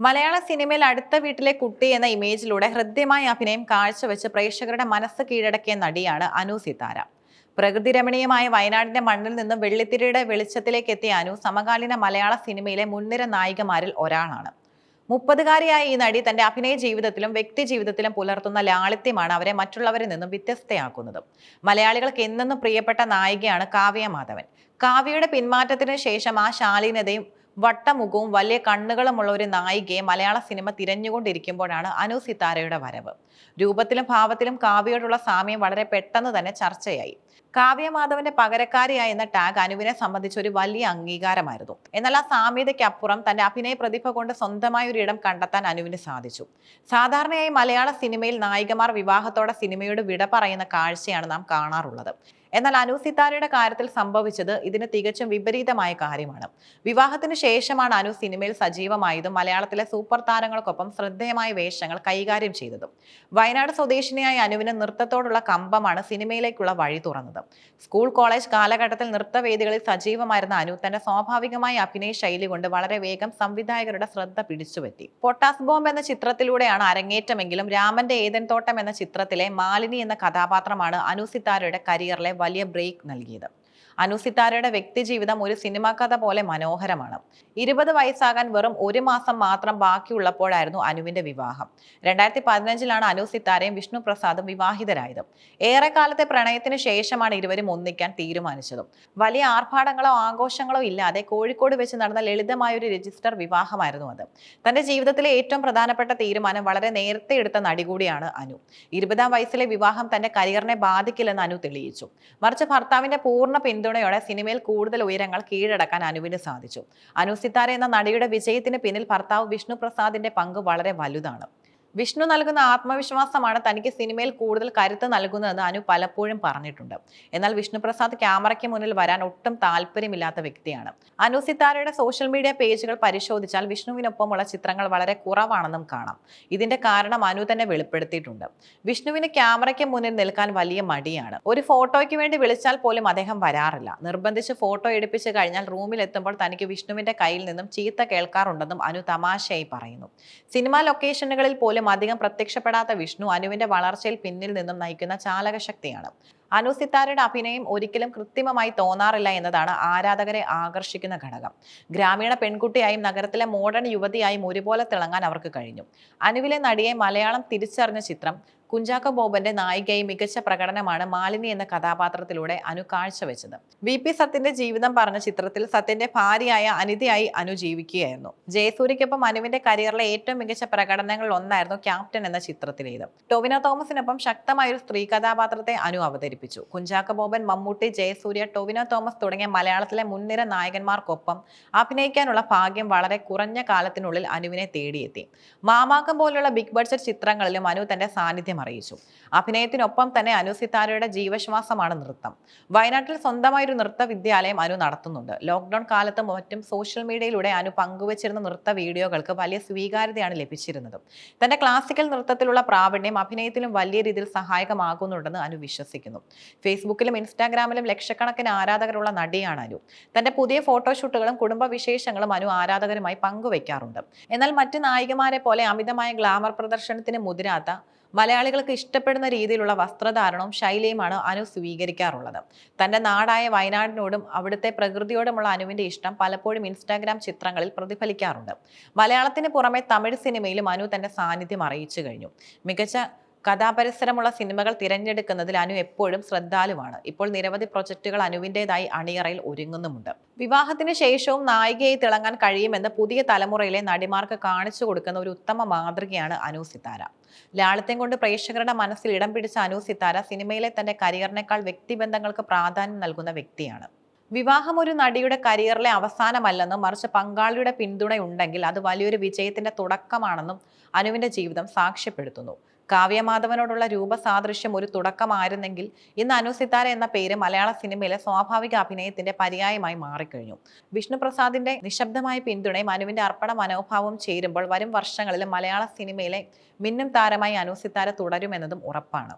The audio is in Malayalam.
മലയാള സിനിമയിൽ അടുത്ത വീട്ടിലെ കുട്ടി എന്ന ഇമേജിലൂടെ ഹൃദ്യമായ അഭിനയം കാഴ്ചവെച്ച് പ്രേക്ഷകരുടെ മനസ്സ് കീഴടക്കിയ നടിയാണ് അനു സിതാര. പ്രകൃതി രമണീയമായ വയനാടിന്റെ മണ്ണിൽ നിന്നും വെള്ളിത്തിരയുടെ വെളിച്ചത്തിലേക്ക് എത്തിയ അനു സമകാലീന മലയാള സിനിമയിലെ മുൻനിര നായികമാരിൽ ഒരാളാണ്. 30-കാരിയായ ഈ നടി തന്റെ അഭിനയ ജീവിതത്തിലും വ്യക്തി ജീവിതത്തിലും പുലർത്തുന്ന ലാളിത്യമാണ് അവരെ മറ്റുള്ളവരിൽ നിന്നും വ്യത്യസ്തയാക്കുന്നത്. മലയാളികൾക്ക് എന്നെന്നും പ്രിയപ്പെട്ട നായികയാണ് കാവ്യ മാധവൻ. കാവ്യയുടെ പിന്മാറ്റത്തിന് ശേഷം ആ ശാലീനതയും വട്ടമുഖവും വലിയ കണ്ണുകളുമുള്ള ഒരു നായികയെ മലയാള സിനിമ തിരഞ്ഞുകൊണ്ടിരിക്കുമ്പോഴാണ് അനു സിതാരയുടെ വരവ്. രൂപത്തിലും ഭാവത്തിലും കാവ്യയോടുള്ള സാമ്യം വളരെ പെട്ടെന്ന് തന്നെ ചർച്ചയായി. കാവ്യ മാധവന്റെ പകരക്കാരിയായി എന്ന ടാഗ് അനുവിനെ സംബന്ധിച്ച് ഒരു വലിയ അംഗീകാരമായിരുന്നു. എന്നാൽ ആ സാമ്യതയ്ക്കപ്പുറം തന്റെ അഭിനയ പ്രതിഭ കൊണ്ട് സ്വന്തമായ ഒരു ഇടം കണ്ടെത്താൻ അനുവിന് സാധിച്ചു. സാധാരണയായി മലയാള സിനിമയിൽ നായികമാർ വിവാഹത്തോടെ സിനിമയോട് വിട പറയുന്ന കാഴ്ചയാണ് നാം കാണാറുള്ളത്. എന്നാൽ അനു സിതാരയുടെ കാര്യത്തിൽ സംഭവിച്ചത് ഇതിന് തികച്ചും വിപരീതമായ കാര്യമാണ്. വിവാഹത്തിന് ശേഷമാണ് അനു സിനിമയിൽ സജീവമായതും മലയാളത്തിലെ സൂപ്പർ താരങ്ങൾക്കൊപ്പം ശ്രദ്ധേയമായ വേഷങ്ങൾ കൈകാര്യം ചെയ്തതും. വയനാട് സ്വദേശിനിയായ അനുവിന് നൃത്തത്തോടുള്ള കമ്പമാണ് സിനിമയിലേക്കുള്ള വഴി തുറന്നത്. സ്കൂൾ കോളേജ് കാലഘട്ടത്തിൽ നൃത്തവേദികളിൽ സജീവമായിരുന്ന അനു തന്റെ സ്വാഭാവികമായ അഭിനയ ശൈലി കൊണ്ട് വളരെ വേഗം സംവിധായകരുടെ ശ്രദ്ധ പിടിച്ചുപറ്റി. പൊട്ടാസ് ബോംബ് എന്ന ചിത്രത്തിലൂടെയാണ് അരങ്ങേറ്റമെങ്കിലും രാമന്റെ ഏദൻ തോട്ടം എന്ന ചിത്രത്തിലെ മാലിനി എന്ന കഥാപാത്രമാണ് അനു സിതാരയുടെ കരിയറിലെ വലിയ ബ്രേക്ക് നൽകിയത്. അനു സിതാരയുടെ വ്യക്തിജീവിതം ഒരു സിനിമാ കഥ പോലെ മനോഹരമാണ്. 20 വയസ്സാകാൻ വെറും 1 മാസം മാത്രം ബാക്കിയുള്ളപ്പോഴായിരുന്നു അനുവിന്റെ വിവാഹം. 2015-ലാണ് അനു സിതാരയും വിഷ്ണു പ്രസാദും വിവാഹിതരായത്. ഏറെക്കാലത്തെ പ്രണയത്തിന് ശേഷമാണ് ഇരുവരും ഒന്നിക്കാൻ തീരുമാനിച്ചതും. വലിയ ആർഭാടങ്ങളോ ആഘോഷങ്ങളോ ഇല്ലാതെ കോഴിക്കോട് വെച്ച് നടന്ന ലളിതമായ ഒരു രജിസ്റ്റർ വിവാഹമായിരുന്നു അത്. തന്റെ ജീവിതത്തിലെ ഏറ്റവും പ്രധാനപ്പെട്ട തീരുമാനം വളരെ നേരത്തെ എടുത്ത നടി കൂടിയാണ് അനു. 20-ാം വയസ്സിലെ വിവാഹം തന്റെ കരിയറിനെ ബാധിക്കില്ലെന്ന് അനു തെളിയിച്ചു. മറിച്ച് ഭർത്താവിന്റെ പൂർണ്ണ പിന്തുണയോടെ സിനിമയിൽ കൂടുതൽ ഉയരങ്ങൾ കീഴടക്കാൻ അനുവിന് സാധിച്ചു. അനു സിതാര എന്ന നടിയുടെ വിജയത്തിന് പിന്നിൽ ഭർത്താവ് വിഷ്ണു പ്രസാദിന്റെ പങ്ക് വളരെ വലുതാണ്. വിഷ്ണു നൽകുന്ന ആത്മവിശ്വാസമാണ് തനിക്ക് സിനിമയിൽ കൂടുതൽ കരുത്ത് നൽകുന്നതെന്ന് അനു പലപ്പോഴും പറഞ്ഞിട്ടുണ്ട്. എന്നാൽ വിഷ്ണു പ്രസാദ് ക്യാമറയ്ക്ക് മുന്നിൽ വരാൻ ഒട്ടും താല്പര്യമില്ലാത്ത വ്യക്തിയാണ്. അനു സിതാരയുടെ സോഷ്യൽ മീഡിയ പേജുകൾ പരിശോധിച്ചാൽ വിഷ്ണുവിനൊപ്പമുള്ള ചിത്രങ്ങൾ വളരെ കുറവാണെന്നും കാണാം. ഇതിന്റെ കാരണം അനു തന്നെ വെളിപ്പെടുത്തിയിട്ടുണ്ട്. വിഷ്ണുവിന് ക്യാമറയ്ക്ക് മുന്നിൽ നിൽക്കാൻ വലിയ മടിയാണ്. ഒരു ഫോട്ടോയ്ക്ക് വേണ്ടി വിളിച്ചാൽ പോലും അദ്ദേഹം വരാറില്ല. നിർബന്ധിച്ച് ഫോട്ടോ എടുപ്പിച്ച് കഴിഞ്ഞാൽ റൂമിൽ എത്തുമ്പോൾ തനിക്ക് വിഷ്ണുവിന്റെ കയ്യിൽ നിന്നും ചീത്ത കേൾക്കാറുണ്ടെന്നും അനു തമാശയായി പറയുന്നു. സിനിമാ ലൊക്കേഷനുകളിൽ പോലും അധികം പ്രത്യക്ഷപ്പെടാത്ത വിഷ്ണു അനുവിന്റെ വളർച്ചയിൽ പിന്നിൽ നിന്നും നയിക്കുന്ന ചാലകശക്തിയാണ്. അനു സിതാരയുടെ അഭിനയം ഒരിക്കലും കൃത്രിമമായി തോന്നാറില്ല എന്നതാണ് ആരാധകരെ ആകർഷിക്കുന്ന ഘടകം. ഗ്രാമീണ പെൺകുട്ടിയായും നഗരത്തിലെ മോഡേൺ യുവതിയായും ഒരുപോലെ തിളങ്ങാൻ അവർക്ക് കഴിഞ്ഞു. അനുവിലെ നടിയെ മലയാളം തിരിച്ചറിഞ്ഞ ചിത്രം കുഞ്ചാക്കോ ബോബന്റെ നായികയായി മികച്ച പ്രകടനമാണ് മാലിനി എന്ന കഥാപാത്രത്തിലൂടെ അനു കാഴ്ചവെച്ചത്. VP സത്യന്റെ ജീവിതം പറഞ്ഞ ചിത്രത്തിൽ സത്യന്റെ ഭാര്യയായ അനിതയായി അനു ജീവിക്കുകയായിരുന്നു. ജയസൂര്യയ്ക്കൊപ്പം അനുവിന്റെ കരിയറിലെ ഏറ്റവും മികച്ച പ്രകടനങ്ങളിൽ ഒന്നായിരുന്നു ക്യാപ്റ്റൻ എന്ന ചിത്രത്തിലേത്. ടൊവിനോ തോമസിനൊപ്പം ശക്തമായ ഒരു സ്ത്രീ കഥാപാത്രത്തെ അനു അവതരിപ്പിച്ചു. കുഞ്ചാക്കോ ബോബൻ, മമ്മൂട്ടി, ജയസൂര്യ, ടൊവിനോ തോമസ് തുടങ്ങിയ മലയാളത്തിലെ മുൻനിര നായകന്മാർക്കൊപ്പം അഭിനയിക്കാനുള്ള ഭാഗ്യം വളരെ കുറഞ്ഞ കാലത്തിനുള്ളിൽ അനുവിനെ തേടിയെത്തി. മാമാങ്കം പോലുള്ള ബിഗ് ബഡ്ജറ്റ് ചിത്രങ്ങളിലും അനു തന്റെ സാന്നിധ്യം അറിയിച്ചു. അഭിനയത്തിനൊപ്പം തന്നെ അനു സിതാരയുടെ ജീവശ്വാസമാണ് നൃത്തം. വയനാട്ടിൽ സ്വന്തമായൊരു നൃത്ത വിദ്യാലയം അനു നടത്തുന്നുണ്ട്. ലോക്ക്ഡൌൺ കാലത്തും മറ്റും സോഷ്യൽ മീഡിയയിലൂടെ അനു പങ്കുവച്ചിരുന്ന നൃത്ത വീഡിയോകൾക്ക് വലിയ സ്വീകാര്യതയാണ് ലഭിച്ചിരുന്നത്. തന്റെ ക്ലാസിക്കൽ നൃത്തത്തിലുള്ള പ്രാവീണ്യം അഭിനയത്തിലും വലിയ രീതിയിൽ സഹായകമാകുന്നുണ്ടെന്ന് അനു വിശ്വസിക്കുന്നു. ഫേസ്ബുക്കിലും ഇൻസ്റ്റാഗ്രാമിലും ലക്ഷക്കണക്കിന് ആരാധകരുള്ള നടിയാണ് അനു. തന്റെ പുതിയ ഫോട്ടോഷൂട്ടുകളും കുടുംബ വിശേഷങ്ങളും അനു ആരാധകരുമായി പങ്കുവയ്ക്കാറുണ്ട്. എന്നാൽ മറ്റ് നായികമാരെ പോലെ അമിതമായ ഗ്ലാമർ പ്രദർശനത്തിന് മുതിരാത്ത മലയാളികൾക്ക് ഇഷ്ടപ്പെടുന്ന രീതിയിലുള്ള വസ്ത്രധാരണവും ശൈലിയുമാണ് അനു സ്വീകരിക്കാറുള്ളത്. തന്റെ നാടായ വയനാടിനോടും അവിടുത്തെ പ്രകൃതിയോടുമുള്ള അനുവിന്റെ ഇഷ്ടം പലപ്പോഴും ഇൻസ്റ്റാഗ്രാം ചിത്രങ്ങളിൽ പ്രതിഫലിക്കാറുണ്ട്. മലയാളത്തിന് പുറമെ തമിഴ് സിനിമയിലും അനു തന്റെ സാന്നിധ്യം അറിയിച്ചു കഴിഞ്ഞു. മികച്ച കഥാപരിസരമുള്ള സിനിമകൾ തിരഞ്ഞെടുക്കുന്നതിൽ അനു എപ്പോഴും ശ്രദ്ധാലുവാണ്. ഇപ്പോൾ നിരവധി പ്രൊജക്ടുകൾ അനുവിൻ്റെതായി അണിയറയിൽ ഒരുങ്ങുന്നുമുണ്ട്. വിവാഹത്തിന് ശേഷവും നായികയായി തിളങ്ങാൻ കഴിയുമെന്ന് പുതിയ തലമുറയിലെ നടിമാർക്ക് കാണിച്ചു കൊടുക്കുന്ന ഒരു ഉത്തമ മാതൃകയാണ് അനു സിതാര. ലാളിത്യം കൊണ്ട് പ്രേക്ഷകരുടെ മനസ്സിൽ ഇടം പിടിച്ച അനു സിതാര സിനിമയിലെ തന്റെ കരിയറിനേക്കാൾ വ്യക്തിബന്ധങ്ങൾക്ക് പ്രാധാന്യം നൽകുന്ന വ്യക്തിയാണ്. വിവാഹം ഒരു നടിയുടെ കരിയറിലെ അവസാനമല്ലെന്നും മറിച്ച് പങ്കാളിയുടെ പിന്തുണയുണ്ടെങ്കിൽ അത് വലിയൊരു വിജയത്തിന്റെ തുടക്കമാണെന്നും അനുവിന്റെ ജീവിതം സാക്ഷ്യപ്പെടുത്തുന്നു. കാവ്യ മാധവനോടുള്ള രൂപസാദൃശ്യം ഒരു തുടക്കമായിരുന്നെങ്കിൽ ഇന്ന് അനു സിതാര എന്ന പേര് മലയാള സിനിമയിലെ സ്വാഭാവിക അഭിനയത്തിന്റെ പര്യായമായി മാറിക്കഴിഞ്ഞു. വിഷ്ണു പ്രസാദിന്റെ നിശബ്ദമായ പിന്തുണയും അനുവിന്റെ അർപ്പണ മനോഭാവവും ചേരുമ്പോൾ വരും വർഷങ്ങളിൽ മലയാള സിനിമയിലെ മിന്നും താരമായി അനു സിതാര തുടരുമെന്നതും ഉറപ്പാണ്.